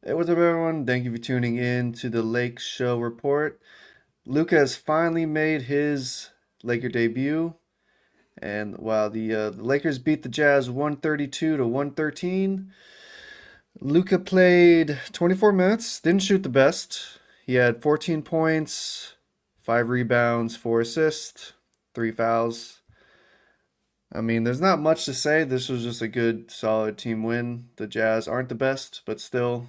Hey, what's up, everyone? Thank you for tuning in to the Lake Show report. Luka has finally made his Laker debut, and while the Lakers beat the Jazz 132 to 113, Luka played 24 minutes, didn't shoot the best. He had 14 points, 5 rebounds, 4 assists, 3 fouls. I mean, there's not much to say. This was just a good, solid team win. The Jazz aren't the best, but still,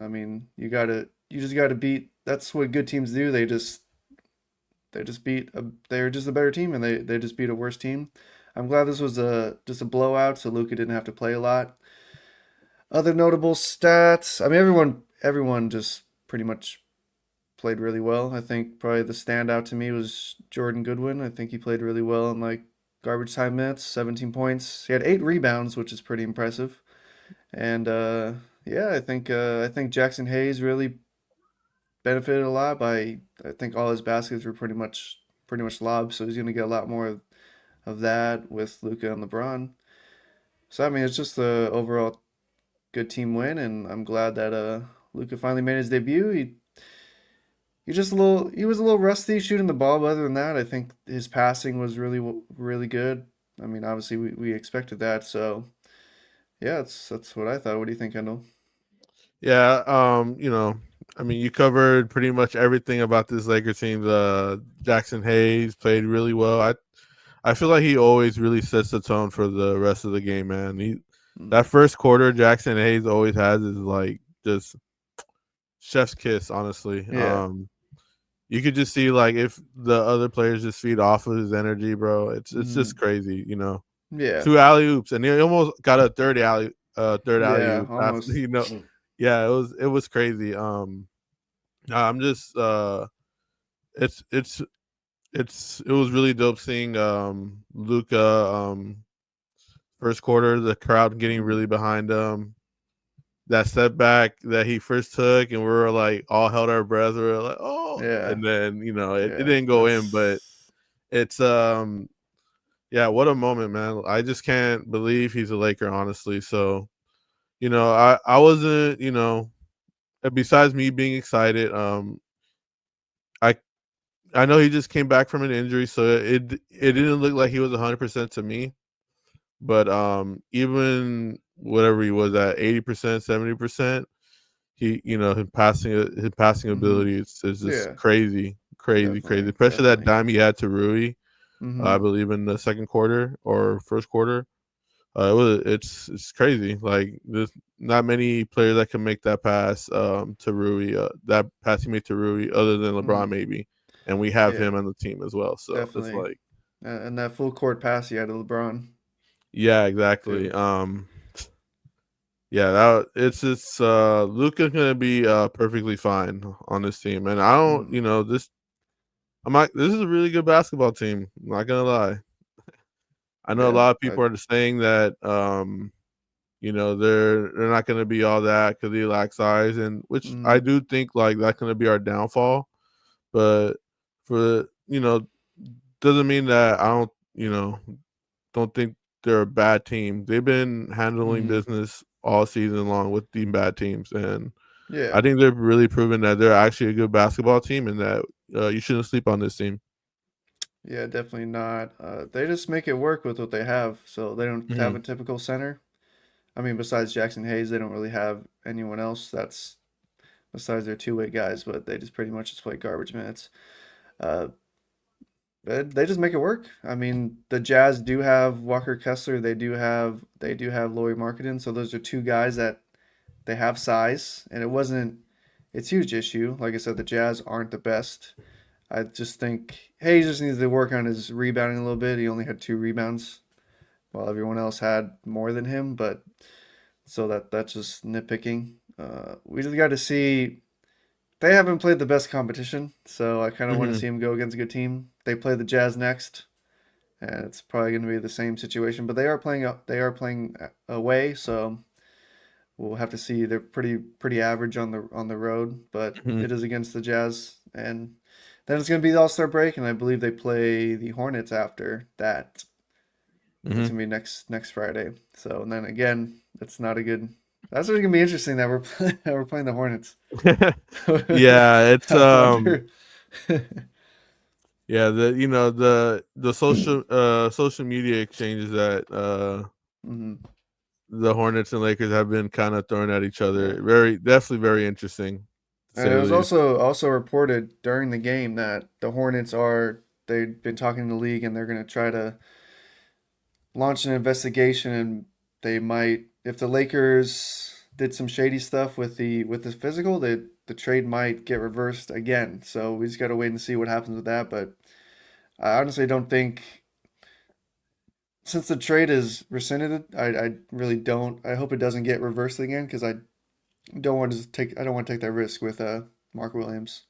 I mean, you just gotta beat. That's what good teams do. They just beat. They're just a better team, and they just beat a worse team. I'm glad this was a just a blowout, so Luka didn't have to play a lot. Other notable stats. I mean, everyone just pretty much played really well. I think probably the standout to me was Jordan Goodwin. I think he played really well in like garbage time minutes. 17 points. He had 8 rebounds, which is pretty impressive. And yeah, I think Jackson Hayes really benefited a lot by I think all his baskets were pretty much lobs, so he's gonna get a lot more of that with Luka and LeBron. So I mean, it's just a overall good team win, and I'm glad that Luka finally made his debut. He was a little rusty shooting the ball, but other than that, I think his passing was really good. I mean, obviously we expected that, so yeah, that's what I thought. What do you think, Kendall? Yeah, I mean, you covered pretty much everything about this Lakers team. Jackson Hayes played really well. I feel like he always really sets the tone for the rest of the game, man. That Hmm. first quarter Jackson Hayes always has is like just chef's kiss, honestly. Yeah. You could just see like if the other players just feed off of his energy, bro. It's just Hmm. crazy. Yeah. Two alley oops, and he almost got a third alley Yeah. oop after Almost. Yeah, it was crazy. I'm just it's it's it was really dope seeing Luca first quarter, the crowd getting Mm. really behind him. That setback that he first took, and we were like all held our breath. We were like, oh, Yeah. and then it Yeah. didn't go in, but That's. it's yeah, what a moment, man. I just can't believe he's a Laker, honestly. So, I wasn't, besides me being excited, I I know he just came back from an injury, so it didn't look like he was 100% to me. But even whatever he was at 80%, 70%, his passing Hmm. ability is just Yeah. crazy, crazy, crazy. Definitely. Especially that Definitely. dime he had to Rui, I Hmm. believe in the second quarter or first quarter. It's crazy. Like there's not many players that can make that pass to Rui. That pass he made to Rui, other than LeBron Hmm. maybe, and we have Yeah. him on the team as well. So it's Definitely. like, And that full court pass he had to LeBron yeah, exactly. too. Yeah, it's just Luca's gonna be perfectly fine on this team, and I don't, Hmm. this. I'm not. This is a really good basketball team. I'm not gonna lie. I know a Yeah. lot of people are saying that they're not going to be all that because they lack size, and which I Hmm. do think like that's going to be our downfall. But for doesn't mean that I don't think they're a bad team. They've been handling Hmm. business all season long with the bad teams, and Yeah. I think they've really proven that they're actually a good basketball team, and that you shouldn't sleep on this team. Yeah. Definitely not. They just make it work with what they have. So they don't have Hmm. a typical center. I mean, besides Jackson Hayes, they don't really have anyone else that's besides their two-way guys, but they just pretty much just play garbage minutes. Uh, they just make it work. I mean, the Jazz do have Walker Kessler. They do have Laurie Marketing. So those are two guys that they have size, and it's a huge issue. Like I said, the Jazz aren't the best. I just think Hayes just needs to work on his rebounding a little bit. He only had 2 rebounds, while everyone else had more than him. But so that's just nitpicking. We just got to see. They haven't played the best competition, so I kind of want to Hmm. see him go against a good team. They play the Jazz next, and it's probably going to be the same situation. But they are playing away, so we'll have to see. They're pretty average on the road, but Hmm. it is against the Jazz, and then it's going to be the All Star break, and I believe they play the Hornets after that. That's Hmm. gonna be next Friday. So and then again, it's not a good That's gonna be interesting that we're playing the Hornets. Yeah, it's I wonder. yeah, the social media exchanges that Mhm. the Hornets and Lakers have been kind of thrown at each Yeah. other. Very definitely very interesting to And say it the was least. also reported during the game that the Hornets they've been talking to the league and they're gonna try to launch an investigation and they might if the Lakers did some shady stuff with the physical, the trade might get reversed again. So we just gotta wait and see what happens with that. But I honestly don't think since the trade is rescinded, I really don't. I hope it doesn't get reversed again because I don't want to take that risk with Mark Williams.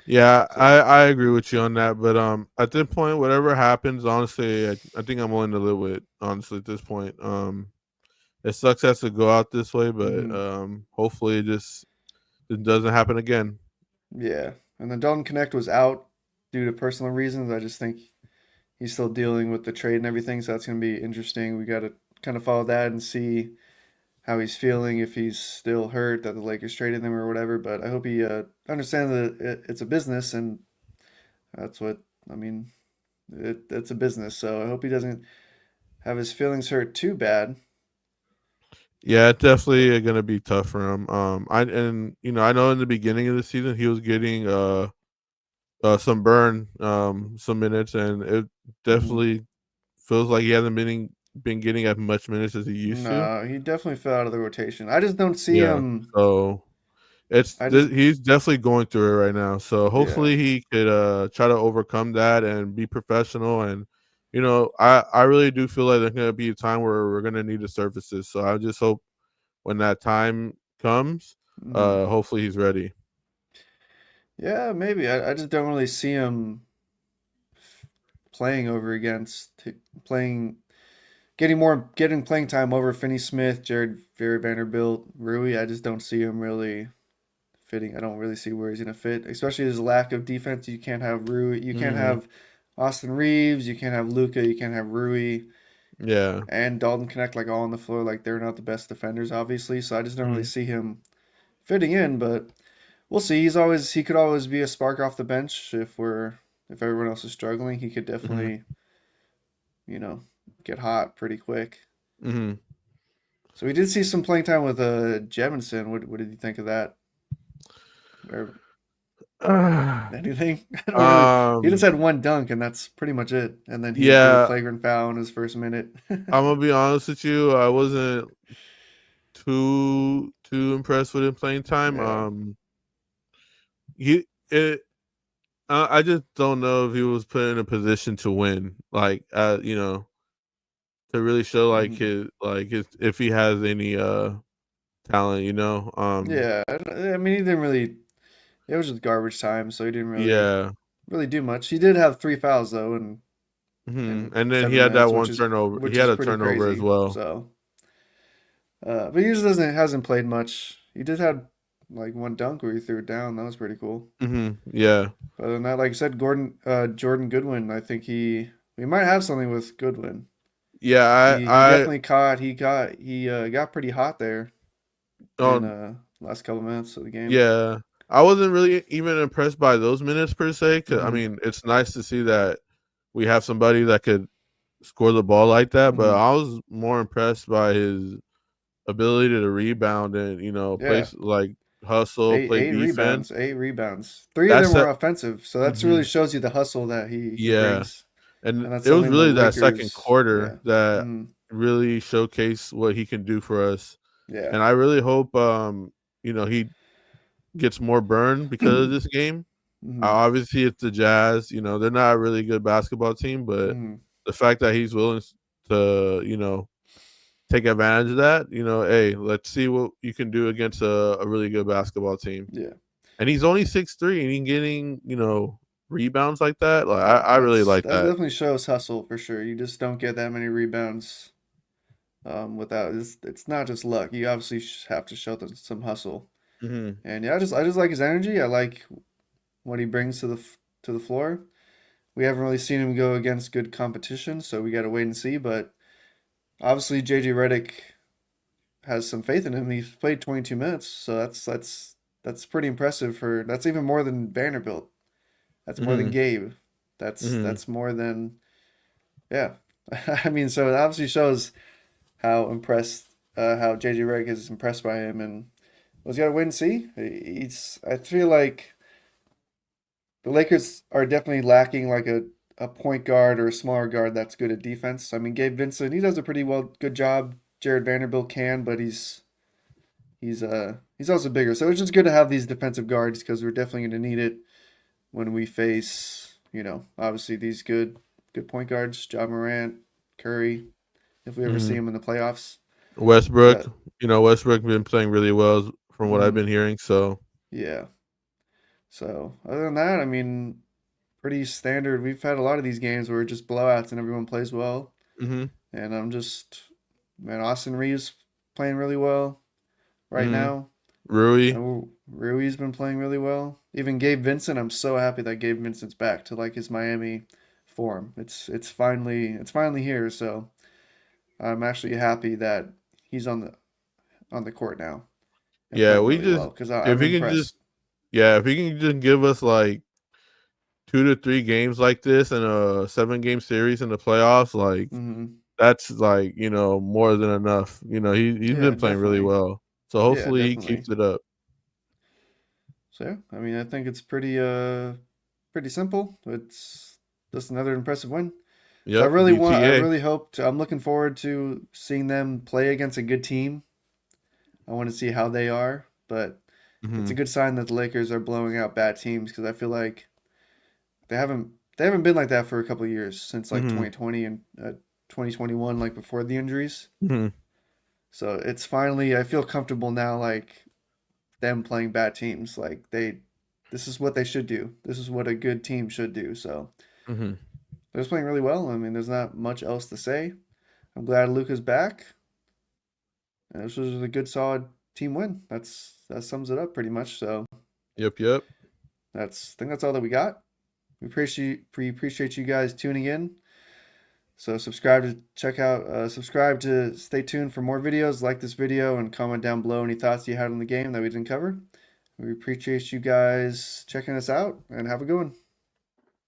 Yeah, So I agree with you on that. But at this point, whatever happens, honestly, I think I'm willing to live with. Honestly, at this point, it sucks has to go out this way, but mhm. hopefully it doesn't happen again. Yeah, and then Dalton Connect was out due to personal reasons. I just think he's still dealing with the trade and everything, so that's going to be interesting. We got to kind of follow that and see how he's feeling, if he's still hurt that the Lakers traded him or whatever. But I hope he understands that it's a business, and that's what I mean. It's a business, so I hope he doesn't have his feelings hurt too bad. Yeah, it's But definitely gonna be tough for him. I know in the beginning of the season he was getting some burn, some minutes, and it mhm. definitely feels like he hasn't been getting as much minutes as he used to. No, he definitely fell out of the rotation. I just don't see Yeah, him. so I just he's definitely going through it right now. So yeah. hopefully he could try to overcome that and be professional. And I really do feel like there's gonna be a time where we're gonna need the services. So I just hope when that time comes, Mhm. hopefully he's ready. Yeah, maybe. I just don't really see him playing over against playing getting playing time over Finney Smith, Jared Vanderbilt, Rui. I just don't see him really fitting. I don't really see where he's gonna fit, especially his lack of defense. You can't have Rui. You can't Hmm. have Austin Reeves. You can't have Luka. You can't have Rui Yeah. and Dalton Connect like all on the floor. Like they're not the best defenders, obviously. So I just don't really Hmm. see him fitting in. But we'll see. He could always be a spark off the bench if everyone else is struggling. He could Hmm. definitely you know get hot pretty quick. Hmm. So we did see some playing time with Jemison. What did you think of that? Or anything? I don't really. He just um. had one dunk, and that's pretty much it. And then he did a Yeah. flagrant foul in his first minute. I'm gonna be honest with you. I wasn't too impressed with him playing time. Yeah. He it. I just don't know if he was put in a position to win. Like, to really show like Hmm. his if he has any talent. Yeah. I mean, he didn't really. It was just garbage time, so he didn't Yeah. really do much. He did have three fouls though, Hmm. in And then he seven had that minutes, one turnover. He which had is a pretty turnover as crazy. well. So, but he just doesn't hasn't played much. He did have like one dunk where he threw it down. That was pretty cool. Yeah. But other than that, like I said, Jordan Goodwin, I think we might have something with Goodwin. Yeah. He I definitely got pretty hot there in um last couple minutes of the game. yeah. I wasn't really even impressed by those minutes per se. 'Cause, I Hmm. mean, it's nice to see that we have somebody that could score the ball like that. But Hmm. I was more impressed by his ability to rebound and Yeah, place like hustle, play eight defense. rebounds, 8 rebounds. Three of them That's were it. offensive, so that's really Hmm. shows you the hustle that he Yeah. brings, And and that's it was something the really that second Lakers. quarter Yeah. that Hmm. really showcased what he can do for us. Yeah. And I really hope he gets more burn because of this game. Hmm. Obviously, it's the Jazz. They're not a really good basketball team, but Hmm. the fact that he's willing to, take advantage of that, hey, let's see what you can do against a really good basketball team. Yeah. And he's only 6'3", and he's getting, rebounds like that. Like Yeah. I really like That that. definitely shows hustle for sure. You just don't get that many rebounds without it's not just luck. You obviously have to show them some hustle. Hmm. And yeah, I just like his energy. I like what he brings to to the floor. We haven't really seen him go against good competition, so we got to wait and see. But obviously, JJ Redick has some faith in him. He's played 22 minutes, so that's pretty impressive for that's even more than Vanderbilt. That's more than Mhm. Gabe. Mhm. That's more than yeah. I mean, so it obviously shows how JJ Redick is impressed by him, and was got to wait and see. He's I feel like the Lakers are definitely lacking like a point guard or a smaller guard that's good at defense. I mean, Gabe Vincent, he does a pretty good job. Jared Vanderbilt can, but he's also bigger. So it's just good to have these defensive guards because we're definitely going to need it when we face, obviously these good point guards, John Morant, Curry, if we ever see Mhm. him in the playoffs. So Westbrook, that, Westbrook been playing really well from what I've mm, been hearing. So, yeah. So other than that, I mean, pretty standard. We've had a lot of these games where it's just blowouts and everyone plays well. mhm. And man, Austin Reeves playing really well right Mhm. now. Rui. And Rui's been playing really well. Even Gabe Vincent, I'm so happy that Gabe Vincent's back to like his Miami form. It's finally here. So I'm actually happy that he's on the court now and Yeah, playing we really just well because if I'm he can just impressed. if he can just give us like 2 to 3 games like this in a 7 game series in the playoffs, like Hmm. that's like, more than enough. He's Yeah, been playing really definitely. well. So Yeah, hopefully he definitely. keeps it up. So yeah, I mean, I think it's pretty simple. It's just another impressive win. So Yep, I DTA. really hoped, I'm looking forward to seeing them play against a good team. I want to see how they are, but it's a Mhm. good sign that the Lakers are blowing out bad teams because I feel like they haven't been like that for a couple of years since like Mhm. 2020 and 2021, like before the injuries. Mhm. So it's finally I feel comfortable now, like them playing bad teams. This is what they should do. This is what a good team should do. So Mhm. they're just playing really well. I mean, there's not much else to say. I'm glad Luka's back. And this was a good, solid team win. That sums it up pretty much. So Yep, yep. I think that's all that we got. We appreciate you guys tuning in. So subscribe to stay tuned for more videos. Like this video and comment down below any thoughts you had on the game that we didn't cover. We appreciate you guys checking us out and have a good one.